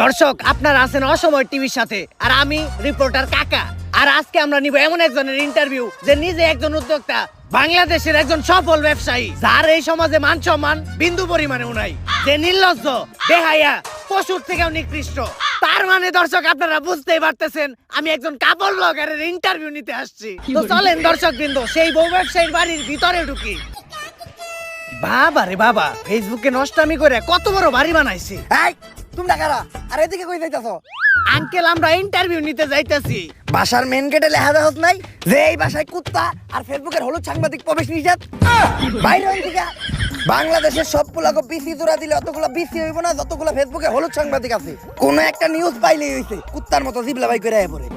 দর্শক, আপনারা আছেন অসময় টিভির সাথে, আর আমি রিপোর্টার কাকা। আর আজকে আমরা নিব এমন একজনের ইন্টারভিউ যে নিজে একজন উদ্যোক্তা, বাংলাদেশের একজন সফল ব্যবসায়ী, যার এই সমাজে মান সম্মান বিন্দু পরিমাণেও নাই, যে নির্লজ্জ, বেহায়া, পশুর থেকেও নিকৃষ্ট। তার মানে দর্শক, আপনারা বুঝতেই পারতেছেন আমি একজন কাপল ব্লগারের ইন্টারভিউ নিতে আসছি। তো চলেন দর্শক বৃন্দ, সেই বউ ব্যবসায়ীর বাড়ির ভিতরে ঢুকি। বাবা রে বাবা, ফেসবুকে নষ্টামি করে কত বড় বাড়ি বানাইছি। এই তোমরা কারা? আর এদিকে কই যাইতাছো? আঙ্কেল, আমরা ইন্টারভিউ নিতে যাইতাছি। বাসার মেন গেটে লেখা দেওয়া নাই যে এই বাসায় কুত্তা আর ফেসবুকের হলুদ সাংবাদিক প্রবেশ নিষেধ? বাইরে হইন থেকে। বাংলাদেশের সব পোলাকে বিসি জোড়া দিলে অতগুলা বিসি হইব না যতগুলা ফেসবুকে হলুদ সাংবাদিক আছে। কোন একটা নিউজ পাইলেই হইছে কুত্তার মতো জিবলা বাই করে পড়ে।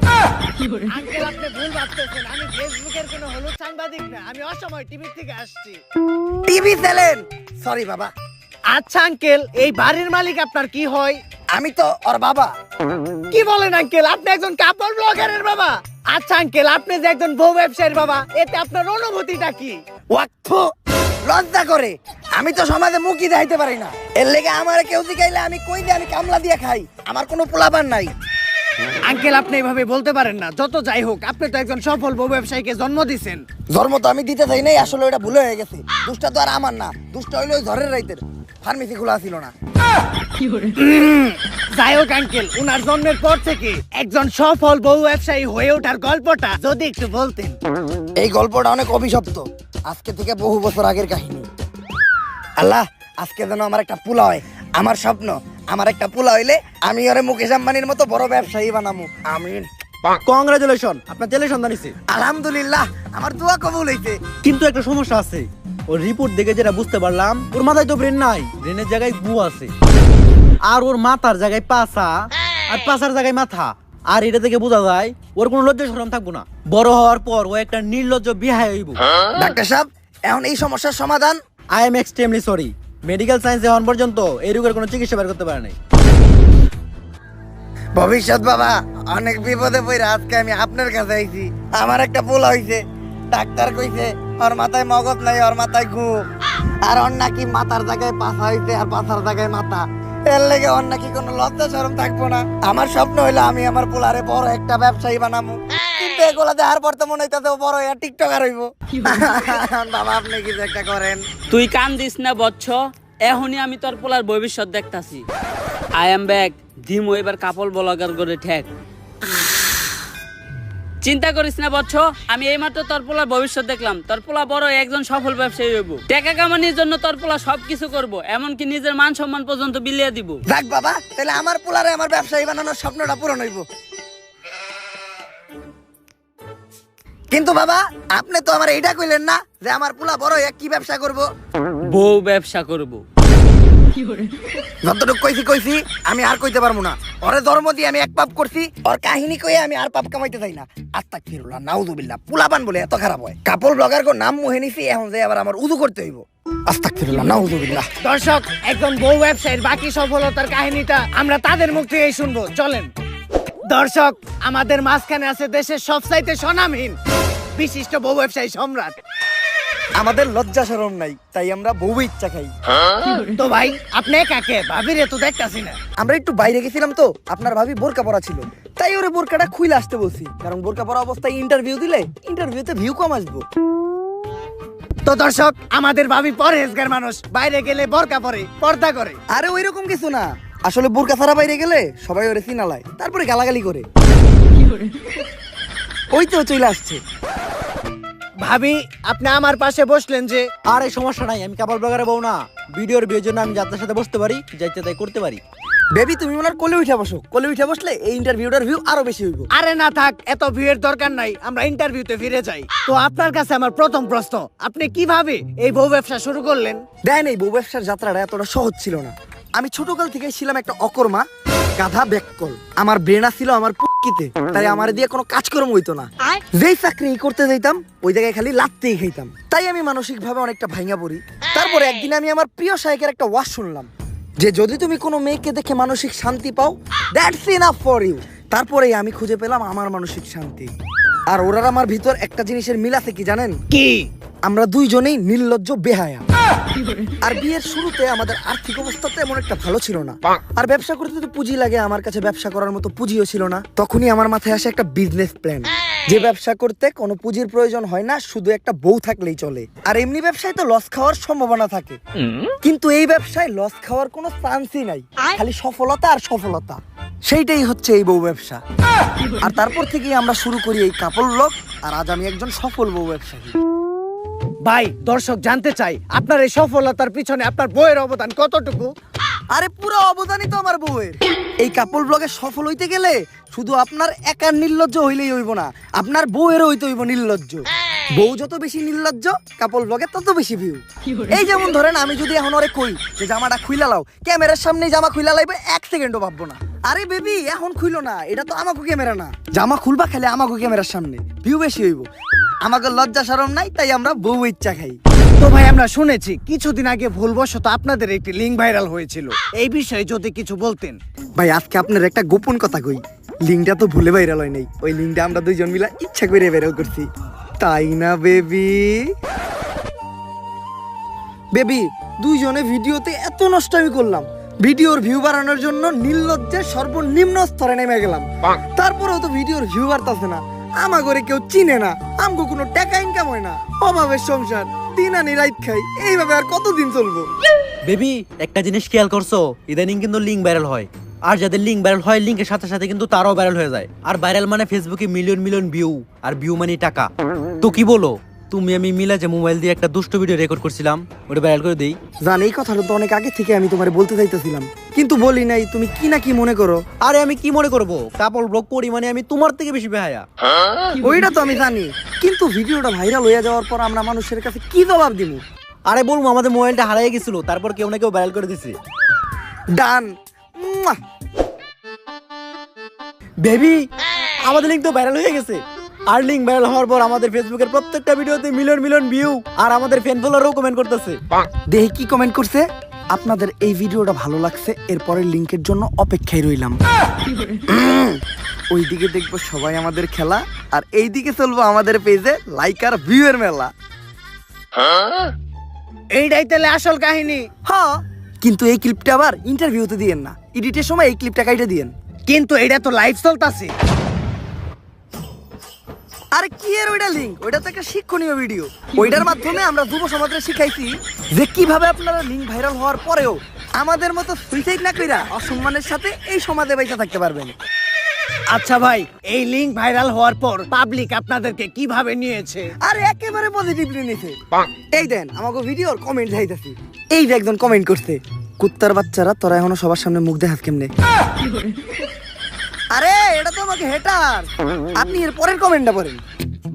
আঙ্কেল, আপনি ভুল ভাবতেছেন, আমি ফেসবুকের কোনো হলুদ সাংবাদিক না, আমি অসময় টিভি থেকে আসছি। TV channel? সরি বাবা। আচ্ছা আঙ্কেল, এই বাড়ির মালিক আপনার কি হয়? আমি তো ওর বাবা। কি বলেন আঙ্কেল, আপনি একজন কাপড় ব্লগারের বাবা? আচ্ছা আঙ্কেল, আপনি যে একজন বউ ব্যবসায়ীর বাবা, এতে আপনার অনুভূতিটা কি? ওয়াক্ফ লজ্জা করে। আমি তো সমাজে মুখই দেখাইতে পারি না, এর লেগে আমার কেউ জিগাইলে আমি কই দিয়ে আমি কামলা দিয়ে খাই। আমার কোনো পোলাপান নাই। আঙ্কেল, আপনি এভাবে বলতে পারেন না। যত যাই হোক, আপনি তো একজন সফল বউ ব্যবসায়ীকে জন্ম দিয়েছেন। জন্ম তো আমি দিতে চাই নাই, আসলে ওটা ভুল হয়ে গেছে। দুষ্টা তো আর আমার না, দুষ্টা হইলো ওই ঝড়ের রাইতের। ফার্মেসি খোলা ছিল না। যাই হোক আঙ্কেল, উনার জন্মের পর থেকে একজন সফল বউ ব্যবসায়ী হয়ে ওঠার গল্পটা যদি একটু বলতেন। এই গল্পটা অনেক অভিশপ্ত, আজকে থেকে বহু বছর আগের কাহিনী। আল্লাহ, আজকে যেন আমার একটা পোলা হয়। আমার স্বপ্ন, আমার একটা পোলা হইলে আমি ওরে মুকেশ আম্বানির মতো বড় ব্যবসায়ী বানামু। আমিন। কংগ্রাচুলেশন, আপনার জেলে সন্ধান হইছে। আলহামদুলিল্লাহ, আমার দোয়া কবুল হইছে। কিন্তু একটা সমস্যা আছে। ওর রিপোর্ট দেখে যেটা বুঝতে পারলাম, ওর মাথায় তো ব্রেন নাই, ব্রেনের জায়গায় গু আছে। আর ওর মাথার জায়গায় পাছা, আর পাছার জায়গায় মাথা। আর এটা থেকে বোঝা যায় ওর কোনো লজ্জা শরম থাকবো না। বড় হওয়ার পর ও একটা নির্লজ্জ বিহায় হইব। ডাক্তার সাহেব, এখন এই সমস্যার সমাধান? I am extremely sorry, medical science এখন পর্যন্ত এই রোগের কোনো চিকিৎসা বের করতে পারে নাই। ভবিষ্যৎ বাবা, অনেক বিপদে পড়ে আজকে আমি আপনার কাছে আইছি। আমার একটা পোলা হইছে, ডাক্তার কইছে ওর মাথায় মগজ নাই, ওর মাথায় গু। আর ওর নাকি মাথার জায়গায় পাছা হইছে আর পাছার জায়গায় মাথা। এর লেগে ওর নাকি কোনো লজ্জা শরম থাকবো না। আমার স্বপ্ন হইলো আমি আমার পোলারে বড় একটা ব্যবসায়ী বানামু। কিন্তু এগুলা দেখার পর তো মনে হইতাছে ও বড় হইয়া টিকটকার হইব। বাবা, আপনি কিছু একটা করেন। তুই কান দিস না বচ্চ, এখনই আমি তোর পোলার ভবিষ্যৎ দেখতাছি। আই এম ব্যাক, ধিমো এবার কাপল ব্লগার করে ঠেক। চিন্তা করিস না বচ্চ, আমি এইমাত্র তোর পোলার ভবিষ্যৎ দেখলাম। তোর পোলা বড় একজন সফল ব্যবসায়ী হইব। টাকা কামানোর জন্য তোর পোলা সবকিছু করব, এমনকি নিজের মান সম্মান পর্যন্ত বিলিয়ে দিব। যাক বাবা, তাহলে আমার পোলারে আমার ব্যবসায়ী বানানোর স্বপ্নটা পূরণ হইব। কিন্তু বাবা, আপনি তো আমার এইটা কইলেন না যে আমার পোলা বড় হইয়া কি ব্যবসা করব? বউ ব্যবসা করব। যতটুকু কইছি আমি আর কইতে পারবো না। ওরে ধর্ম দিয়ে আমি এক পাপ করছি, ওর কাহিনী কইয়ে আমি আর পাপ কামাইতে চাই না। আস্তাগফিরুল্লাহ, নাউযুবিল্লাহ। পোলাপান বলে এত খারাপ হয়? কাপড় ব্লগার কো নাম মুহে নিছি, এখন যে আবার আমার উযু করতে হইব। আস্তাগফিরুল্লাহ, নাউযুবিল্লাহ। দর্শক, একজন বউ ব্যবসায়ীর বাকি সফলতার কাহিনীটা আমরা তাদের মুখ থেকেই শুনবো। চলেন দর্শক, আমাদের মাঝখানে আছে দেশের সবচাইতে স্বনামহীন বিশিষ্ট বউ ব্যবসায়ী সম্রাট। আমাদের লজ্জা শরম নাই, তাই আমরা বউ ইচ্ছা খাই। তো ভাই, আপনি কাকে? ভাবিরে তো দেখতাছি না। আমরা একটু বাইরে গেছিলাম তো, আপনার ভাবি বোরকা পরা ছিল, তাই ওরে বোরকাটা খুইলে আসতে বলছি। কারণ বোরকা পরা অবস্থায় ইন্টারভিউ দিলে ইন্টারভিউতে ভিউ কম আসবো। তো দর্শক, আমাদের ভাবি পরহেজগার মানুষ, বাইরে গেলে বোরকা পরে, পর্দা করে। আরে ওই রকম কিছু না, আসলে বোরকা ছাড়া বাইরে গেলে সবাই ওরে চিনালায়, তারপরে গালাগালি করে। ওই তো চলে আসছে। ভাবি, আপনি আমার পাশে বসলেন যে? আর এই সমস্যা নাই, আমি কাপড় ব্লগারে বউ না। ভিডিওর বিয়ের জন্য আমি যাত্রার সাথে বসতে পারি, যাইতে তাই করতে পারি। বেবি, তুমি ওনার কোলে উঠে বসো। কোলে উঠে বসলে এই ইন্টারভিউটার ভিউ আরো বেশি হইব। আরে না থাক, এত ভিউয়ের দরকার নাই, আমরা ইন্টারভিউতে ফিরে যাই। তো আপনার কাছে আমার প্রথম প্রশ্ন, আপনি কিভাবে এই বউ ব্যবসা শুরু করলেন? দেন, এই বউ ব্যবসার যাত্রাটা এতটা সহজ ছিল না। আমি ছোটকাল থেকে ছিলাম একটা অকর্মা, গাধা ব্যাককল। আমার ব্রেনা ছিল আমার পুক্কিতে, তাই আমার দিয়ে কোনো কাজকর্ম হইতো না। যেই চাকরি করতে যাইতাম ওই জায়গায় খালি লাত্তেই খাইতাম। তাই আমি মানসিক ভাবে অনেকটা ভাঙা পড়ি। তারপরে একদিন আমি আমার প্রিয় শায়কের একটা ওয়াজ শুনলাম যে যদি তুমি কোনো মেয়েকে দেখে মানসিক শান্তি পাও, দ্যাটস ইনাফ ফর ইউ। তারপরেই আমি খুঁজে পেলাম আমার মানসিক শান্তি। আর ওরার আমার ভিতর একটা জিনিসের মিল আছে, কি জানেন? কি? আমরা দুইজনেই নির্লজ্জ বেহায়া। আর বিয়ের শুরুতে আমাদের আর্থিক অবস্থা তো এমন একটা ভালো ছিল না, আর ব্যবসা করতে তো পুঁজি লাগে, আমার কাছে ব্যবসা করার মতো পুঁজিও ছিল না। তখনই আমার মাথায় আসে একটা বিজনেস প্ল্যান, যে ব্যবসা করতে কোনো পুঁজির প্রয়োজন হয় না, শুধু একটা বউ থাকলেই চলে। আর এমনি ব্যবসায় তো লস খাওয়ার সম্ভাবনা থাকে, কিন্তু এই ব্যবসায় লস খাওয়ার কোনো চান্সই নাই, খালি সফলতা আর সফলতা। সেইটাই হচ্ছে এই বউ ব্যবসা। আর তারপর থেকেই আমরা শুরু করি এই কাপল ব্লগ, আর আজ আমি একজন সফল বউ ব্যবসায়ী। ভাই দর্শক জানতে চাই আপনার এই সফলতার পিছনে আপনার বইয়ের অবদান কতটুকু? আরে পুরো অবদানই তো আমার বউয়ের। এই কাপল ব্লগে সফল হইতে গেলে শুধু আপনার একার নির্লজ্জ হইলেই হইব না, আপনার বউয়েরও হইতে হইব নির্লজ্জ। বউ যত বেশি নির্লজ্জ, কাপল ব্লগে তত বেশি ভিউ। এই যেমন ধরেন আমি যদি এখন ওরে কই যে জামাটা খুইলা লাও, ক্যামেরার সামনে জামা খুইলা লাইবে 1 সেকেন্ডও ভাববো না। আরে বেবি এখন খুইলো না, এটা তো আমাকে ক্যামেরা না, জামা খুলবা খালি আমাকে ক্যামেরার সামনে, ভিউ বেশি হইব। আমাকে লজ্জা শরম নাই, তাই আমরা বউ ইচ্ছা খাই। তো ভাই আমরা শুনেছি কিছুদিন আগে ভুলবশত আপনাদের একটি লিঙ্ক ভাইরাল হয়েছিল, এই বিষয়ে যদি কিছু বলতেন। ভাই আজকে আপনার একটা গোপন কথা কই, লিঙ্কটা তো ভুলে ভাইরাল হয় নাই, ওই লিঙ্কটা আমরা দুইজন মিলা ইচ্ছা করে ভাইরাল করছি, তাই না বেবি? বেবি দুইজনে ভিডিওতে এত নষ্টামি করলাম, ভিডিওর ভিউ বাড়ানোর জন্য নির্লজ্জের সর্বনিম্ন স্তরে নেমে গেলাম, তারপরেও তো ভিডিওর ভিউ বাড়তাছে না। আমা করে কেউ চিনে না, আমগো কোনো টাকা ইনকাম হয় না, অভাবের সংসার, দিন আনি রাইত খাই, এইভাবে আর কতদিন চলবো? বেবি একটা জিনিস খেয়াল করছো, ইদানিং কিন্তু লিঙ্ক ভাইরাল হয়, আর যাদের লিঙ্ক ভাইরাল হয় লিঙ্কের সাথে সাথে কিন্তু তারাও ভাইরাল হয়ে যায়। আর ভাইরাল মানে ফেসবুকে মিলিয়ন মিলিয়ন ভিউ, আর ভিউ মানে টাকা। তো কি বলো তুমি আমি মিলা যে মোবাইল দিয়ে একটা দুষ্ট ভিডিও রেকর্ড করছিলাম, ওটা ভাইরাল করে দেই? জান এই কথাটা তো অনেক আগে থেকে আমি তোমারে বলতে চাইতেছিলাম, কিন্তু বলি নাই, তুমি কি না কি মনে করো? আরে আমি কি মনে করব, কাপল ব্লগ করি মানে আমি তোমার থেকে বেশি বেহায়া। ওইটা তো আমি জানি, কিন্তু ভিডিওটা ভাইরাল হয়ে যাওয়ার পর আমরা মানুষের কাছে কি জবাব দিব? আরে বলবো আমাদের মোবাইলটা হারিয়ে গেছিল, তারপর কেউ না কেউ ভাইরাল করে দিছে। ডান। বেবি আমাদের লিঙ্ক তো ভাইরাল হয়ে গেছে, আর লিঙ্ক ভাইরাল হওয়ার পর আমাদের ফেসবুকের প্রত্যেকটা ভিডিওতে মিলিয়ন মিলিয়ন ভিউ, আর আমাদের ফ্যান ফলোয়ারও কমেন্ট করতেছে। দেখি কি কমেন্ট করছে। আপনাদের এই ভিডিওটা ভালো লাগছে, এরপরের লিংকের জন্য অপেক্ষায় রইলাম। ওইদিকে দেখবো সবাই আমাদের খেলা, আর এইদিকে চলবো আমাদের পেজে লাইক আর ভিউ এর মেলা। এইটাই তাহলে আসল কাহিনী। হ্যাঁ, কিন্তু এই ক্লিপটা আবার ইন্টারভিউতে দিয়েন না, এডিটের সময় এই ক্লিপটা কাইটে দিয়েন। কিন্তু এটা তো লাইভ চলতেছে। আরে কি এর ওইটা লিংক, ওইটা তো একটা শিক্ষণীয় ভিডিও, ওইটার মাধ্যমে আমরা যুব সমাজে শিখাইছি যে কিভাবে আপনারা লিংক ভাইরাল হওয়ার পরেও আমাদের মতো সুইসাইড না কইরা অসম্মানের সাথে এই সমাজে বেঁচে থাকতে পারবেন। আচ্ছা ভাই, এই লিঙ্ক ভাইরাল হওয়ার পর পাবলিক আপনাদেরকে কিভাবে নিয়েছে? আরে একেবারে পজিটিভলি নিছে। এই দেন আমাকে ভিডিওর কমেন্ট যাইতাছি, এই যে একজন কমেন্ট করছে, কুত্তার বাচ্চারা তোরা এখনো সবার সামনে মুখ দেখাস কেমনে? আরে এটা তো আমাকে হেটার, আপনি এর পরের কমেন্টটা পড়েন।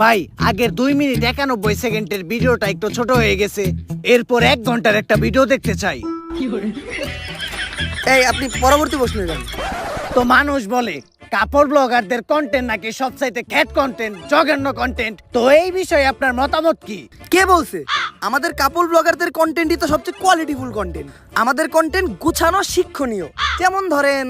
ভাই আগের 2 মিনিট 91 সেকেন্ডের ভিডিওটা একটু ছোট হয়ে গেছে, এরপর 1 ঘন্টার একটা ভিডিও দেখতে চাই। এই আপনি পরবর্তী প্রশ্নে যান। তো মানুষ বলে কাপড় ব্লগারদের কন্টেন্ট নাকি সবচাইতে ক্যাট কন্টেন্ট, জঘন্য কন্টেন্ট, তো এই বিষয়ে আপনার মতামত কি? কে বলছে? আমাদের কাপল ব্লগারদের কন্টেন্টই তো সবচেয়ে কোয়ালিটিফুল কন্টেন্ট। আমাদের কন্টেন্ট গুছানো, শিক্ষণীয়। যেমন ধরেন,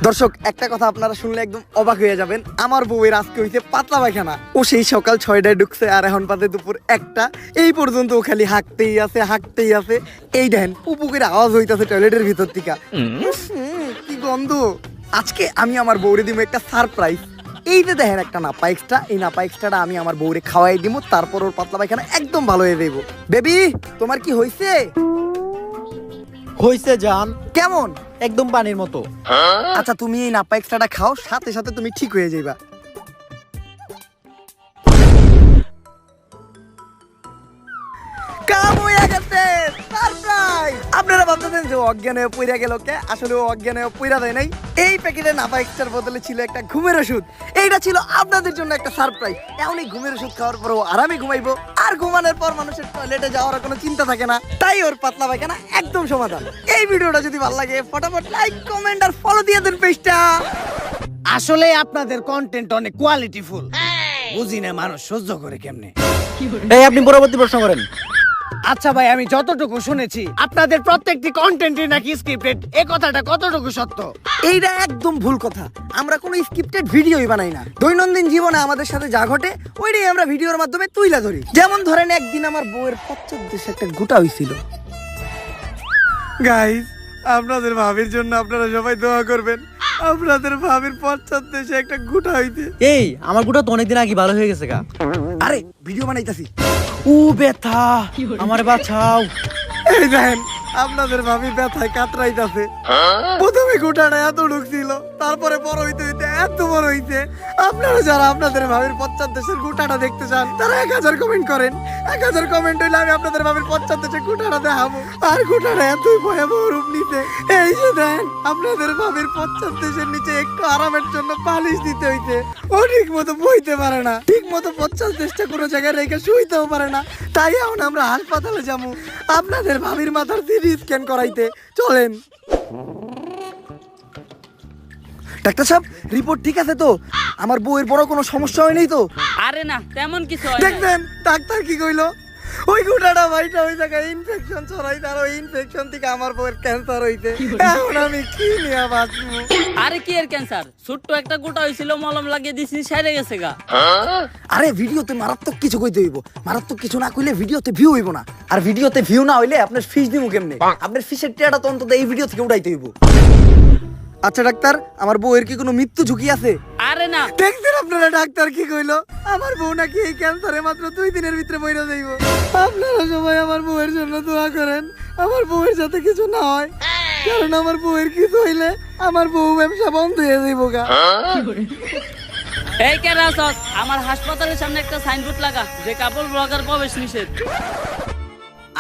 দর্শক একটা কথা আপনারা শুনলে একদম অবাক হয়ে যাবেন, আমার বউয়ের আজকে হইছে পাতলা পায়খানা। ও সেই সকাল 6টায় ঢুকছে, আর এখন বাজে দুপুর 1টা, এই পর্যন্ত ও খালি হাঁকতেই আছে হাঁকতেই আছে। এই দেখেন পুপুকের আওয়াজ হইতাছে টয়লেটের ভিতর থেকে, কি গন্ধ। আজকে আমি আমার বউরে দিব একটা সারপ্রাইজ। এই যে দেখেন একটা নাপা এক্সট্রা, এই নাপা এক্সট্রাটা আমি আমার বউরে খাওয়াই দিব, তারপর ওর পাতলা পায়খানা একদম ভালো হয়ে যাইব। বেবি তোমার কি হইছে? হইছে জান, কেমন? একদম পানির মতো। আচ্ছা তুমি এই নাপা এক্সট্রাটা খাও, সাথে সাথে তুমি ঠিক হয়ে যাইবা। কাম হয়ে গেছে, সারপ্রাইজ। আপনারা ভাবতেছেন যে অজ্ঞান হয়ে পইরা গেল কে, আসলে ও অজ্ঞান হয়ে পইরা দেয় নাই। এই প্যাকেটে নাপা এক্সট্রার বদলে ছিল একটা ঘুমের ওষুধ, এইটা ছিল আপনাদের জন্য একটা সারপ্রাইজ। এখন এই ঘুমের ওষুধ খাওয়ার পর ও আরামে ঘুমাইবো, আর ঘুমানোর পর মানুষের টয়লেটে যাওয়ার কোনো চিন্তা থাকে না, তাই ওর পাতলা পায়খানা একদম সমাধান। এই ভিডিওটা যদি ভালো লাগে ফটাফট লাইক, কমেন্ট আর ফলো দিয়ে দেন পেজটা। আসলে আপনাদের কন্টেন্ট অনেক কোয়ালিটিফুল, বুঝি না মানুষ সহ্য করে কেমনে। এই আপনি পরবর্তী প্রশ্ন করেন। আচ্ছা ভাই, আমি যতটুকু শুনেছি আপনাদের প্রত্যেকটি কন্টেন্টই নাকি স্ক্রিপ্টেড, এই কথাটা কতটুকু সত্য? এইটা একদম ভুল কথা। আমরা কোনো স্ক্রিপ্টেড ভিডিওই বানাই না। দৈনন্দিন জীবনে আমাদের সাথে যা ঘটে ওইটাই আমরা ভিডিওর মাধ্যমে তুইলা ধরি। যেমন ধরেন একদিন আমার বউয়ের পশ্চাৎদেশে একটা গোটা হইছিল। গাইস, আপনাদের ভাবির জন্য আপনারা সবাই দোয়া করবেন। আপনাদের ভাবির পশ্চাৎদেশে একটা গোটা হইতে। এই আমার গুটা তো অনেকদিন আগে ভালো হয়ে গেছে গা। আরে ভিডিও বানাইতাছি। ও ব্যথা, আমারে বাঁচাও। এই দেখেন আপনাদের ভাবি ব্যথায় কাতরাইতাছে। প্রথমে গোটাটা এত ঢুকছিল, তারপরে বড় হইতে হইতে এত বড় হইতে। আপনারা যারা আপনাদের ভাবির পশ্চাৎদেশের গোটাটা দেখতে চান তারা 1000 কমেন্ট করেন। 1000 কমেন্ট হইলে আমি আপনাদের ভাবির পশ্চাৎদেশের গোটাটা দেখাবো। আর গোটাটা এতই ভয়াবহ রূপ নিতে, এই যে দেন আপনাদের ভাবির পশ্চাৎদেশের নিচে একটু আরামের জন্য পালিশ দিতে হইতে। ও ঠিক মতো বইতে পারে না, ঠিক মতো পশ্চাৎদেশটা কোনো জায়গায় রেখে শুইতেও পারে না। তাই এখন আমরা হাসপাতালে যাবো আপনাদের ভাবির মাথার সিটি স্ক্যান করাইতে। চলেন। ডাক্তার সাহেব, রিপোর্ট ঠিক আছে তো? আমার বউয়ের বড় কোনো সমস্যা হয়নি তো? আরে না, তেমন কিছু হয় না। দেখবেন ডাক্তার কি কইলো? ওই গোটাটা ভাইটা ওই জায়গায় ইনফেকশন ছড়াইতে, আর ওই ইনফেকশন থেকে আমার বউয়ের ক্যান্সার হইতে। এখন আমি কি নিয়ে বাঁচবো? আরে কি এর ক্যান্সার? ছোট্ট একটা গোটা হয়েছিল, মলম লাগিয়ে দিছি, সেরে গেছে গা। আরে ভিডিওতে মারাত্মক কিছু কইতে হইব। মারাত্মক কিছু না কইলে ভিডিওতে ভিউ হইব না। আর ভিডিওতে ভিউ না হইলে আপনার ফিস দিমু কেমনে? আপনার ফিসের টিয়াটা তো অন্তত এই ভিডিও থেকে উঠাইতে হইব। আচ্ছা ডাক্তার, আমার বউয়ের কি কোনো মৃত্যু ঝুঁকি আছে? আরে না। দেখছেন আপনারা ডাক্তার কি কইলো? আমার বউ নাকি এই ক্যান্সারে মাত্র 2 দিনের ভিতরে মইরা যাইব। আপনারা সবাই আমার বউয়ের জন্য দোয়া করেন, আমার বউয়ের যাতে কিছু না হয়। কারণ আমার বউয়ের কিছু হইলে আমার বউ ব্যবসা বন্ধ হয়ে যাইব গা। এই কে রাসস, আমার হাসপাতালের সামনে একটা সাইনবোর্ড লাগা যে কাপড় ব্লগার প্রবেশ নিষেধ।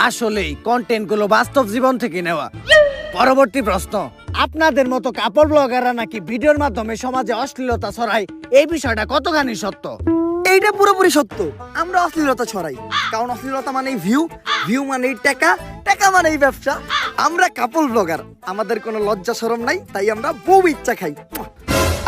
আসলেই কন্টেন্ট গুলো বাস্তব জীবন থেকে নেওয়া। পরবর্তী প্রশ্ন, আপনাদের মতো কাপড় ব্লগাররা নাকি ভিডিওর মাধ্যমে সমাজে অশ্লীলতা ছড়ায়, এই বিষয়টা কতখানি সত্য? এইটা পুরোপুরি সত্য। আমরা অশ্লীলতা ছড়াই, কারণ অশ্লীলতা মানেই ভিউ, ভিউ মানেই টাকা, টাকা মানেই ব্যবসা। আমরা কাপড় ব্লগার, আমাদের কোনো লজ্জা শরম নাই, তাই আমরা বউ ইচ্ছা খাই।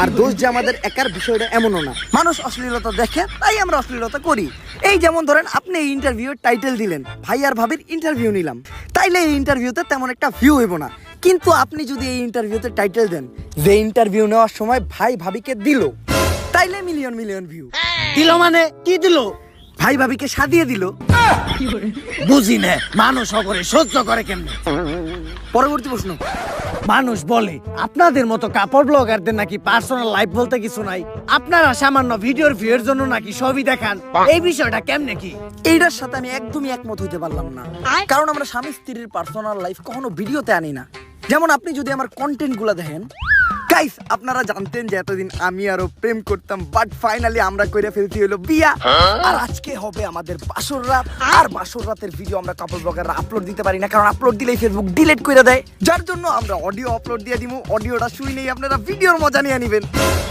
আর দোষ যে আমাদের একার বিষয়টা এমনও না। মানুষ অশ্লীলতা দেখে তাই আমরা অশ্লীলতা করি। এই যেমন ধরেন আপনি এই ইন্টারভিউর টাইটেল দিলেন, ভাই আর ভাবির ইন্টারভিউ নিলাম, তাইলে এই ইন্টারভিউতে তেমন একটা ভিউ হইব না। কিন্তু আপনি যদি এই ইন্টারভিউতে টাইটেল দেন যে ইন্টারভিউ নেওয়ার সময় ভাই ভাবিকে দিল, তাইলে মিলিয়ন মিলিয়ন ভিউ। দিল মানে কি দিল? ভাই ভাবিকে সাদিয়ে দিল। বুঝি না মানুষ করে সহ্য করে কেমনে? পরবর্তী প্রশ্ন, মানুষ বলে আপনাদের মতো কাপড় ব্লগারদের নাকি পার্সোনাল লাইফ বলতে কিছু নাই, আপনারা সামান্য ভিডিওর ভিউয়ের জন্য নাকি ছবি দেখান, এই বিষয়টা কেমনে কি? এইটার সাথে আমি একদমই একমত হইতে পারলাম না। কারণ আমরা স্বামী স্ত্রীর পার্সোনাল লাইফ কখনো ভিডিওতে আনি না। যেমন আপনি যদি আমার কন্টেন্ট গুলা দেখেন, গাইস আপনারা জানতেন যে এতদিন আমি আরো প্রেম করতাম, বাট ফাইনালি আমরা কইরা ফেলছি হলো বিয়া। আর আজকে হবে আমাদের বাসর রাত। আর বাসর রাতের ভিডিও আমরা কাপড় ব্লগাররা আপলোড দিতে পারি না, কারণ আপলোড দিলেই ফেসবুক ডিলিট করে দেয়। যার জন্য আমরা অডিও আপলোড দিয়ে দিমু, অডিওটা শুনেই আপনারা ভিডিওর মজা নিয়ে নিবেন।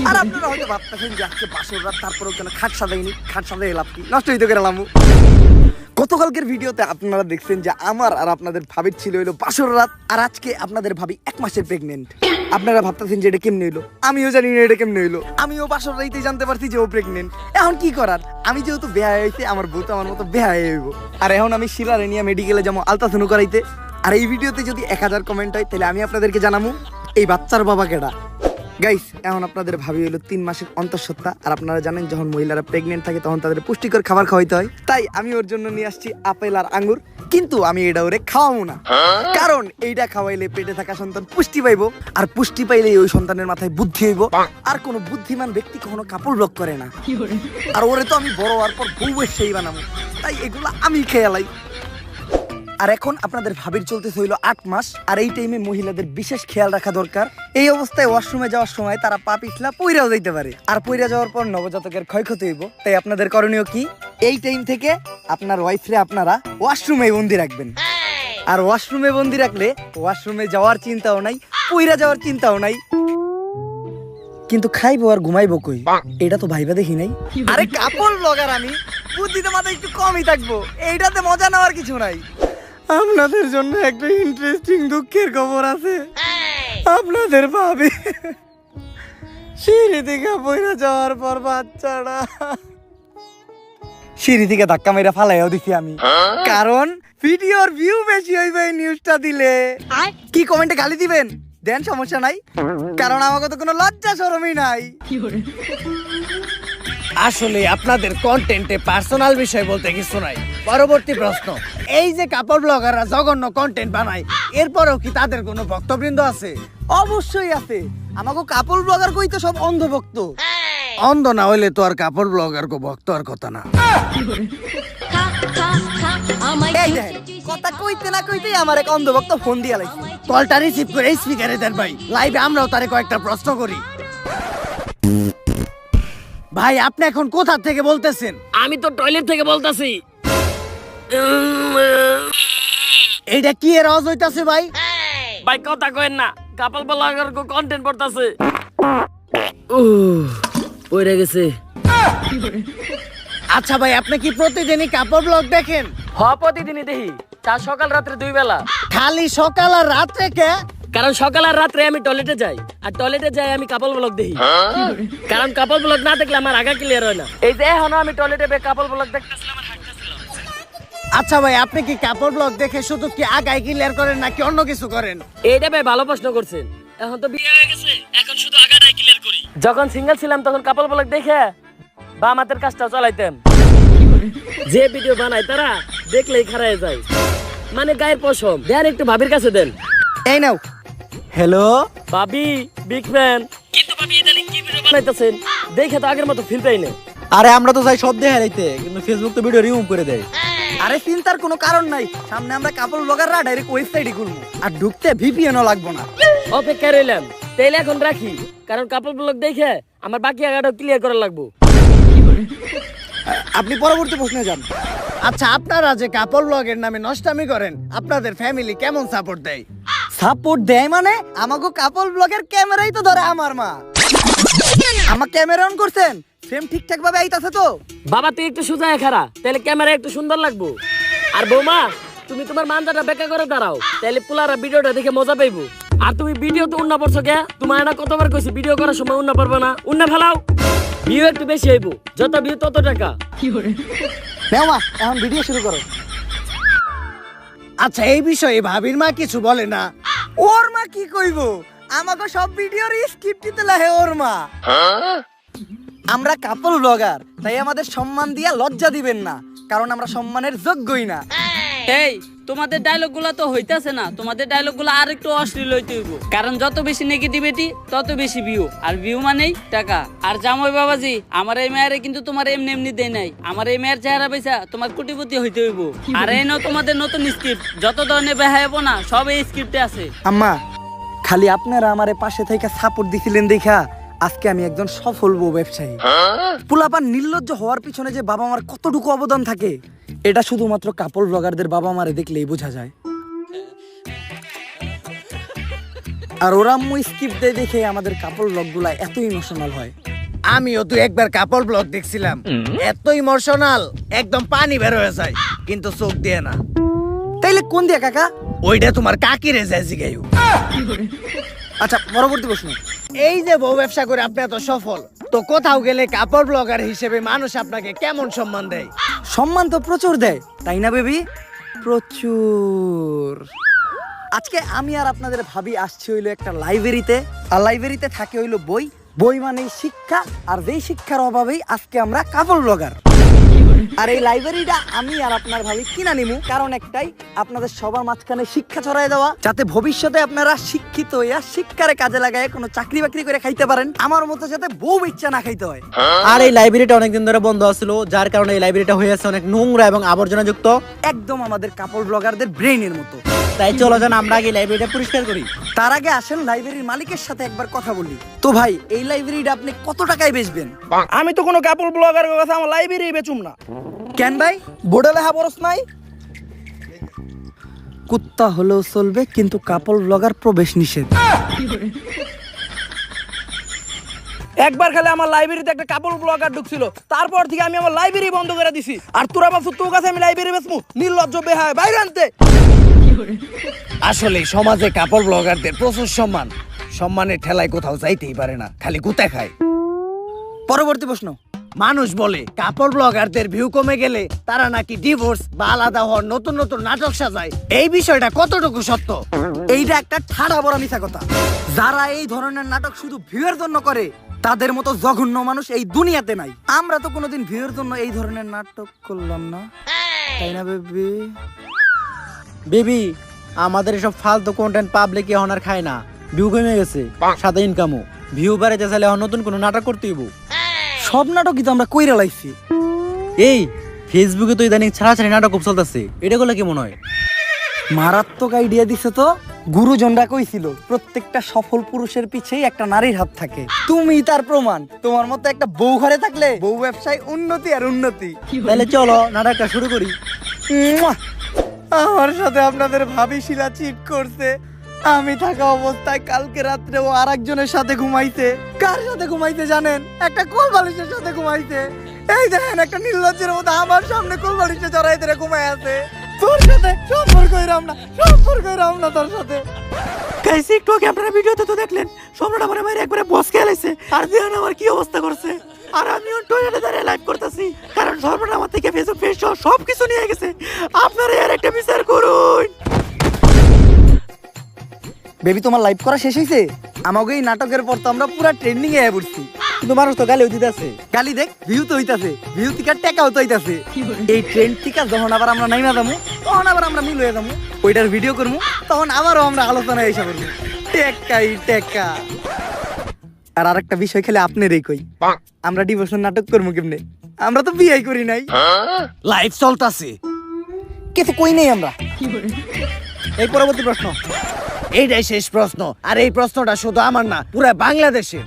আর আপনারা হয়তো ভাবতেছেন যে আজকে বাসর রাত, তারপরেও কেন খাট সাজাইনি? খাট সাজাই লাভ কি, নষ্ট হইতে গেলাম। গতকালকের ভিডিওতে আপনারা দেখছেন যে আমার আর আপনাদের ভাবির ছিল হইলো বাসর রাত, আর আজকে আপনাদের ভাবি 1 মাসের প্রেগনেন্ট। আপনারা ভাবতেছেন যে এটা কেমনে হইলো? আমিও জানি না এটা কেমনে হইলো। আমিও বাসর রাইতে জানতে পারছি যে ও প্রেগনেন্ট। এখন কি করার, আমি যেহেতু বেহায়া হইতে, আমার বউ তো আমার মতো বেহায়া হইব। আর এখন আমি শিলারে নিয়ে মেডিকেলে যাবো আলট্রাসাউন্ড করাইতে। আর এই ভিডিওতে যদি 1000 কমেন্ট হয় তাহলে আমি আপনাদেরকে জানাবো এই বাচ্চার বাবা কেডা। গাইস, এখন আপনাদের ভাবি হলো 3 মাসের অন্তঃসত্ত্বা। আর আপনারা জানেন যখন মহিলারা প্রেগনেন্ট থাকে তখন তাদের পুষ্টিকর খাবার খাওয়াইতে হয়। তাই আমি ওর জন্য নিয়ে আসছি আপেল আর আঙ্গুর। কিন্তু আমি এটা ওরে খাওয়াবো না, কারণ এইটা খাওয়াইলে পেটে থাকা সন্তান পুষ্টি পাইবো। আর পুষ্টি পাইলে ওই সন্তানের মাথায় বুদ্ধি হইব। আর কোনো বুদ্ধিমান ব্যক্তি কখনো কাপড় ব্লক করে না। আর ওরে তো আমি বড় হওয়ার পর বউয়ের সেই বানাবো, তাই এগুলো আমি খেয়ালাই। আর এখন আপনাদের ভাবির চলতেছে হইলো 8 মাস। আর এই টাইমে মহিলাদের বিশেষ খেয়াল রাখা দরকার। এই অবস্থায় ওয়াশরুমে যাওয়ার সময় তারা পা পিছলা পইরাও যাইতে পারে। আর পইরা যাওয়ার পর নবজাতকের ক্ষয়ক্ষতি হইব। তাই আপনাদের করণীয় কি? এই টাইম থেকে আপনার ওয়াইফরে আপনারা ওয়াশরুমে বন্দি রাখবেন। আর ওয়াশরুমে বন্দি রাখলে ওয়াশরুমে যাওয়ার চিন্তাও নাই, পইরা যাওয়ার চিন্তাও নাই। কিন্তু খাইবো আর ঘুমাইবো কই, এটা তো ভাইবা দেখি নাই। আরে কাপড় ব্লগার আমি, বুদ্ধিতে মাথা একটু কমই থাকবো, এইটাতে মজা নেওয়ার কিছু নাই। আপনাদের জন্য একটা ইন্টারেস্টিং দুঃখের খবর আছে। আপনাদের ভাবি সিঁড়ি থেকে পড়ে যাওয়ার পর বাচ্চাটা সিঁড়ি থেকে ধাক্কা মেরে ফালাইও দিছি আমি। কারণ ভিডিওর ভিউ বেশি হইবে এই নিউজটা দিলে। কি কমেন্টে গালি দিবেন দেন, সমস্যা নাই, কারণ আমাকে তো কোনো লজ্জা শরমই নাই। আসলে আপনাদের কন্টেন্টে পার্সোনাল বিষয় বলতে কিছু নাই। পরবর্তী প্রশ্ন, এই যে কাপড় ব্লগাররা জঘন্য কন্টেন্ট বানায়, এরপরেও কি তাদের কোনো ভক্তবৃন্দ আছে? অবশ্যই আছে, আমাকে কাপড় ব্লগার কই তো সব অন্ধভক্ত। অন্ধ না হইলে তো আর কাপড় ব্লগার কো ভক্ত আর কথা না। এই দেখেন, কথা কইতে না কইতেই আমার এক অন্ধভক্ত ফোন দিয়া লাইছে। কলটা রিসিভ করে স্পিকারে দেন ভাই, লাইভে আমরাও তারে কয়েকটা প্রশ্ন করি। ভাই আপনি এখন কোথা থেকে বলতেছেন? আমি তো টয়লেট থেকে বলতাছি। এইটা কি এর আওয়াজ হইতাছে ভাই? ভাই কথা কইেন না, কাপল ব্লগার কো কন্টেন্ট করতেছে। পড়ে গেছে। আচ্ছা ভাই, আপনি কি প্রতিদিনই কাপড় ব্লগ দেখেন? প্রতিদিনই দেখি, তা সকাল রাত্রে 2 বেলা। খালি সকাল আর রাত্রে কে? কারণ সকাল আর রাত্রে আমি টয়লেটে যাই, আর টয়লেটে যাই আমি কাপল ব্লগ দেখি। কারণ কাপল ব্লগ না দেখলে আমার আগা ক্লিয়ার হয় না। এই যে এখন আমি টয়লেটে কাপল ব্লগ দেখতেছিলাম। আচ্ছা ভাই, আপনি কি কাপড় ব্লগ দেখে শুধু কি আগায় ক্লিয়ার করেন নাকি অন্য কিছু করেন? এইটা ভাই ভালো প্রশ্ন করছেন। এখন তো বিয়ে হয়ে গেছে, এখন শুধু আগাটাই ক্লিয়ার করি। যখন সিঙ্গেল ছিলাম তখন কাপল ব্লগ দেখে বা আমাদের কাজটা চালাইতাম। যে ভিডিও বানাই তারা দেখলেই খারায় যায়, মানে গায়ের পশম। দেন একটু ভাবির কাছে দেন। এই নাও। হ্যালো ভাবি বিগ ফ্যান। কিন্তু ভাবি ইদানিং কি ভিডিও বানাইতেছেন দেখে তো আগের মতো ফিল পাই না। আরে আমরা তো যাই সব দেখা রাইতে, কিন্তু ফেসবুক তো ভিডিও রিমুভ করে দেয়। আরে চিন্তার কোনো কারণ নাই, সামনে আমরা কাপড় ব্লগাররা ডাইরেক্ট ওয়েবসাইটে খুলবো, আর ঢুকতে ভিপিএনও লাগবে না। অপেক্ষা রইলাম, তাইলে এখন রাখি, কারণ কাপল ব্লগ দেখে আমার বাকি আগাটাও ক্লিয়ার করা লাগবো। আপনি পরবর্তী প্রশ্নে যান। আচ্ছা, আপনারা যে কাপড় ব্লগের নামে নষ্টামি করেন, আপনাদের ফ্যামিলি কেমন সাপোর্ট দেয়? সাপোর্ট দেয় মানে আমাকে কাপড় ব্লগের ক্যামেরাই তো ধরে আমার মা। আমার ক্যামেরা অন করছেন, ফ্রেম ঠিকঠাক ভাবে আইতাছে তো? বাবা তুই একটু সোজা খারা, তাহলে ক্যামেরা একটু সুন্দর লাগবো। আর বৌমা তুমি তোমার মানজাটা বেঁকা করে দাঁড়াও, তাহলে পুলারা ভিডিওটা দেখে মজা পাইবো। আর তুমি ভিডিও তো উন্না পড়ছো কে? তোমার না কতবার কইছি ভিডিও করার সময় উন্না পারবে না, উন্না ফেলাও। ভিউ একটু বেশি হইবো, যত ভিউ তত টাকা। নাও মা, এখন ভিডিও শুরু করো। আচ্ছা, এই বিষয়ে ভাবির মা কিছু বলে না? ওর মা কি কইব, আমাকে সব ভিডিওর স্ক্রিপ্ট দিতে লাগে ওর মা। আমরা কাপল ব্লগার, তাই আমাদের সম্মান দিয়া লজ্জা দিবেন না, কারণ আমরা সম্মানের যোগ্যই না। এই তোমাদের ডায়লগ গুলা তো হইতাছে না, তোমাদের ডায়লগ গুলা আর একটু অশ্লীল হইতে হইব। কারণ যত বেশি নেগেটিভিটি তত বেশি ভিউ, আর ভিউ মানেই টাকা। আর জামাই বাবাজি, আমার এই মেয়েরে কিন্তু তোমার এমনি এমনি দেয় নাই। আমার এই মেয়ের চেহারা পয়সা তোমার কোটিপতি হইতে হইব। আর এই নাও তোমাদের নতুন স্ক্রিপ্ট, যত ধরনের বেহায়াবো না সব এই স্ক্রিপ্টে আছে। আম্মা, খালি আপনারা আমার পাশে থেকে সাপোর্ট দিছিলেন দেখা আজকে আমি একজন সফল বউ ব্যবসায়ী। পোলাপান নির্লজ্জ হওয়ার পিছনে যে বাবা মার কতটুকু অবদান থাকে, এটা শুধুমাত্র কাপড় ব্লগারদের বাবা মারে দেখলেই বোঝা যায়। আর ওরা আম্মু স্ক্রিপ্ট দেয় দেখে আমাদের কাপড় ব্লগ গুলা এত ইমোশনাল হয়। আমিও তো একবার কাপড় ব্লগ দেখছিলাম, এত ইমোশনাল একদম পানি বের হয়ে যায়, কিন্তু চোখ দিয়ে না। তাইলে কোন দিয়া কাকা? ওইটা তোমার কাকিরে যায় জিগাইও। আচ্ছা, পরবর্তী প্রশ্ন। এই যে বউ ব্যবসা করে আপনি এত সফল, তো কোথাও গেলে কাপড় ব্লগার হিসেবে মানুষ আপনাকে কেমন সম্মান দেয়? সম্মান তো প্রচুর দেয়, তাই না বেবি? প্রচুর। আজকে আমি আর আপনাদের ভাবি আসছি হইলো একটা লাইব্রেরিতে, আর লাইব্রেরিতে থাকে হইলো বই। বই মানে শিক্ষা, আর যেই শিক্ষার অভাবেই আজকে আমরা কাপড় ব্লগার। আর এই লাইব্রেরিটা আমি আর আপনার ভাবি কিনা নিমু, কারণ একটাই, আপনাদের সবার মাঝখানে শিক্ষা ছড়াই দেওয়া, যাতে ভবিষ্যতে আপনারা শিক্ষিত হইয়া শিক্ষারে কাজে লাগায় কোনো চাকরি বাকরি করে খাইতে পারেন, আমার মতো যাতে বউ ইচ্ছা না খাইতে হয়। আর এই লাইব্রেরিটা অনেকদিন ধরে বন্ধ আছিল, যার কারণে এই লাইব্রেরিটা হয়ে আছে অনেক নোংরা এবং আবর্জনা যুক্ত, একদম আমাদের কাপড় ব্লগারদের ব্রেইনের মতো। তাই চলো যেন আমরা আগে লাইব্রেরিটা পরিষ্কার করি। তার আগে আসেন লাইব্রেরির মালিকের সাথে একবার কথা বলি। তো ভাই, এই লাইব্রেরিটা আপনি কত টাকায় বেচবেন? আমি তো কোনো কাপড় ব্লগারের কথা আমার লাইব্রেরি বেচুম না। কেন ভাই, বোর্ডে লেখা বরস নাই? কুত্তা হলেও চলবে, কিন্তু কাপড় ব্লগার প্রবেশ নিষেধ। একবার খালি আমার লাইব্রেরিতে একটা কাপড় ব্লগার ঢুকছিল, তারপর থেকে আমি আমার লাইব্রেরি বন্ধ করে দিছি। আর তোরা ভাবছো তোর কাছে আমি লাইব্রেরি বেচমু? নির্লজ্জ বেহায়, বাইরে আনতে। আসলে সমাজে কাপড় ব্লগারদের প্রচুর সম্মান, সম্মানের ঠেলায় কোথাও যাইতেই পারে না, খালি গুতা খায়। পরবর্তী প্রশ্ন। মানুষ বলে কাপড় ব্লগারদের ভিউ কমে গেলে তারা নাকি ডিভোর্স বা আলাদা হওয়ার নতুন নতুন নাটক সাজায়, এই বিষয়টা কতটুকু সত্য? এইটা একটা ঠাড়া বড় মিথ্যা কথা। যারা এই ধরনের নাটক শুধু ভিউয়ের জন্য করে তাদের মতো জঘন্য মানুষ এই দুনিয়াতে নাই। আমরা তো কোনোদিন ভিউয়ের জন্য এই ধরনের নাটক করলাম না, তাই না বেবি? বেবি, আমাদের এসব ফালতু কন্টেন্ট পাবলিক এখন আর খায় না, ভিউ কমে গেছে, সাথে ইনকামও। ভিউ বাড়াইতে চাইলে এখন নতুন কোনো নাটক করতে হইব। সব নাটকই তো আমরা কইরা লাইছি। এই ফেসবুকে তো ইদানিং ছাড়াছাড়ি নাটক খুব চলতেছে, এটা করলে কেমন হয়? মারাত্মক আইডিয়া দিছে তো। গুরুজনরা কইছিল প্রত্যেকটা সফল পুরুষের পিছেই একটা নারীর হাত থাকে। তুমি তার প্রমাণ। তোমার মতো একটা বউ ঘরে থাকলে বউ ব্যবসায় উন্নতি আর উন্নতি। তাহলে চলো নাটকটা শুরু করি। মুয়া! আমার সাথে আপনাদের ভাবি শিলা চিট করছে। আমি থাকা অবস্থায় কালকে রাত্রে ও আরেকজনের সাথে ঘুমাইছে। কার সাথে ঘুমাইছে জানেন? একটা কোল বালিশের সাথে ঘুমাইছে। এই দেখেন, একটা নির্লজ্জের মতো আমার সামনে কোল বালিশে চড়াই ধরে ঘুমাই আছে। তোর সাথে সম্পর্ক হইরাম না, সম্পর্ক হইরাম না তোর সাথে। গাইস, একটু আগে আপনারা ভিডিওতে তো দেখলেন সম্রাট আমার মায়ের একবারে বস খেলাইছে, আর দেখেন আমার কি অবস্থা করছে। আর আমিও টয়লেটে দাঁড়িয়ে লাইভ করতেছি, কারণ সম্রাট আমার থেকে ফেসবুক পেজ সব কিছু নিয়ে গেছে। আপনারা এর একটা বিচার করুন। বেবি, তোমার লাইভ করা শেষ হয়েছে? আমাকে এই নাটকের পর তো আমরা পুরা ট্রেন্ডিং এ পড়ছি। কিন্তু মানুষ তো গালিও দিতেছে। গালি দেখ, ভিউ তো হইতাছে, ভিউ থেকে টাকাও তো হইতাছে। এই ট্রেন্ড থেকে যখন আবার আমরা নাইমা যাবো, তখন আবার আমরা মিল হয়ে যাবো, ওইটার ভিডিও করবো, তখন আবারও আমরা আলোচনায় এসে করবো। টেকাই টেকা। আর আরেকটা বিষয় খেলে আপনারই কই, আমরা ডিভোর্সের নাটক করবো কেমনে? আমরা তো বিয়ে করি নাই। লাইভ চলতাছে। কিছু কই নেই আমরা। এই পরবর্তী প্রশ্ন। এইটাই শেষ প্রশ্ন, আর এই প্রশ্নটা শুধু আমার না, পুরো বাংলাদেশে।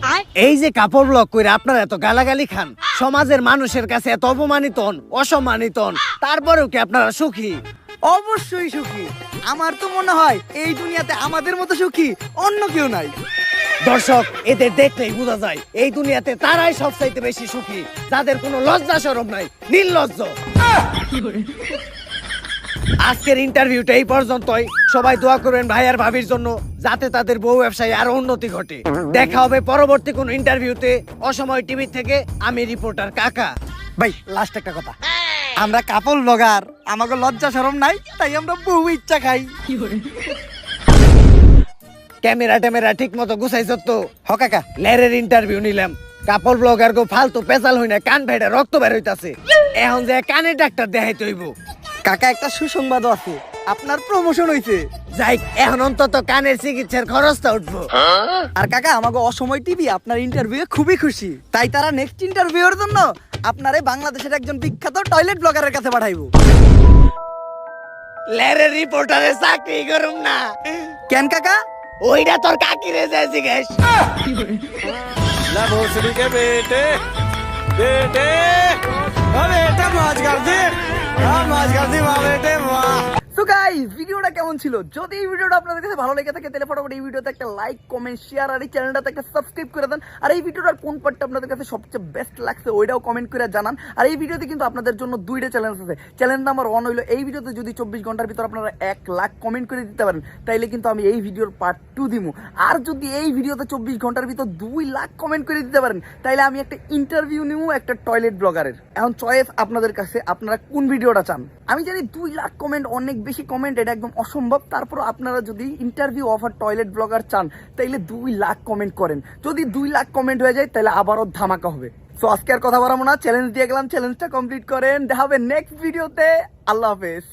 এই যে কাপড় ব্লগ করে আপনারা এত গালাগালি খান, সমাজের মানুষের কাছে এত অপমানিত হন, অসম্মানিত হন, তারপরেও কি আপনারা সুখী? অবশ্যই সুখী। আমার তো মনে হয় এই দুনিয়াতে আমাদের মতো সুখী অন্য কেউ নাই। দর্শক, এদের দেখলেই বোঝা যায় এই দুনিয়াতে তারাই সবচাইতে বেশি সুখী, যাদের কোনো লজ্জা শরম নাই, নির্লজ্জ। আজকের ইন্টারভিউটা এই পর্যন্তই। সবাই দোয়া করবেন ভাই আর ভাবির জন্য, যাতে তাদের বউ ব্যবসায় আরো উন্নতি ঘটে। দেখা হবে পরবর্তী কোন ইন্টারভিউতে। অসময় টিভি থেকে আমি রিপোর্টার কাকা। ভাই, লাস্ট একটা কথা, আমরা কাপল ব্লগার, আমাকে লজ্জা শরম নাই, তাই আমরা বহু ইচ্ছা খাই। ক্যামেরা ট্যামেরা ঠিক মতো গুছাইছ তো? হ কাকা। লেরের ইন্টারভিউ নিলাম, কাপল ব্লগার গো ফালতু পেশাল হই না, কান ফেটে রক্ত বের হইতাছে। এখন যে কানে ডাক্তার দেখাইতে হইব। কাকা, একটা সুসংবাদও আছে, আপনার প্রমোশন হইছে। যাই, এখন অন্তত কানের চিকিৎসার খরচটা উঠবো। আর কাকা, আমাকে অসময় টিভি আপনার ইন্টারভিউ খুবই খুশি, তাই তারা নেক্সট ইন্টারভিউর জন্য আপনারে বাংলাদেশের একজন বিখ্যাত টয়লেট ব্লগারের কাছে পাঠাইবো। লেরের রিপোর্টারে চাকরি করুম না। কেন কাকা? ওইটা তোর কাকিরে যায় জিজ্ঞেস। ला भोसड़ी के बेटे बेटे ओ बेटा मौज कर दी हाँ मौज कर दी वाह बेटे वाह। তো গাইস, ভিডিওটা কেমন ছিল? যদি এই ভিডিওটা আপনাদের কাছে ভালো লেগে থাকে তাহলে ফটাফট এই ভিডিওতে একটা লাইক, কমেন্ট, শেয়ার আর এই চ্যানেলটাতে একটা সাবস্ক্রাইব করে দেন। আর এই ভিডিওটার কোন পার্টটা আপনাদের কাছে সবচেয়ে বেস্ট লাগছে ওইটাও কমেন্ট করে জানান। আর এই ভিডিওতে কিন্তু আপনাদের জন্য দুইটা চ্যালেঞ্জ আছে। চ্যালেঞ্জ নাম্বার 1 হলো, এই ভিডিওতে যদি 24 ঘন্টার ভিতর আপনারা 1 লাখ কমেন্ট করে দিতে পারেন তাইলে কিন্তু আমি এই ভিডিওর পার্ট 2 দিমু। আর যদি এই ভিডিওতে 24 ঘন্টার ভিতর 2 লাখ কমেন্ট করে দিতে পারেন তাইলে আমি একটা ইন্টারভিউ নিমু একটা টয়লেট ব্লগারের। এখন চয়েস আপনাদের কাছে, আপনারা কোন ভিডিওটা চান। আমি জানি 2 লাখ কমেন্ট অনেক বেশি কমেন্ট, এটা একদম অসম্ভব। তারপর আপনারা যদি ইন্টারভিউ অফার টয়লেট ব্লগার চান তাইলে 2 লাখ কমেন্ট করেন। যদি 2 লাখ কমেন্ট হয়ে যায় তাহলে আবারও ধামাকা হবে। সো আজকে আর কথা বাড়াবো না, চ্যালেঞ্জ দিয়ে গেলাম, চ্যালেঞ্জটা কমপ্লিট করেন। দেখা হবে নেক্সট ভিডিওতে। আল্লাহ হাফেজ।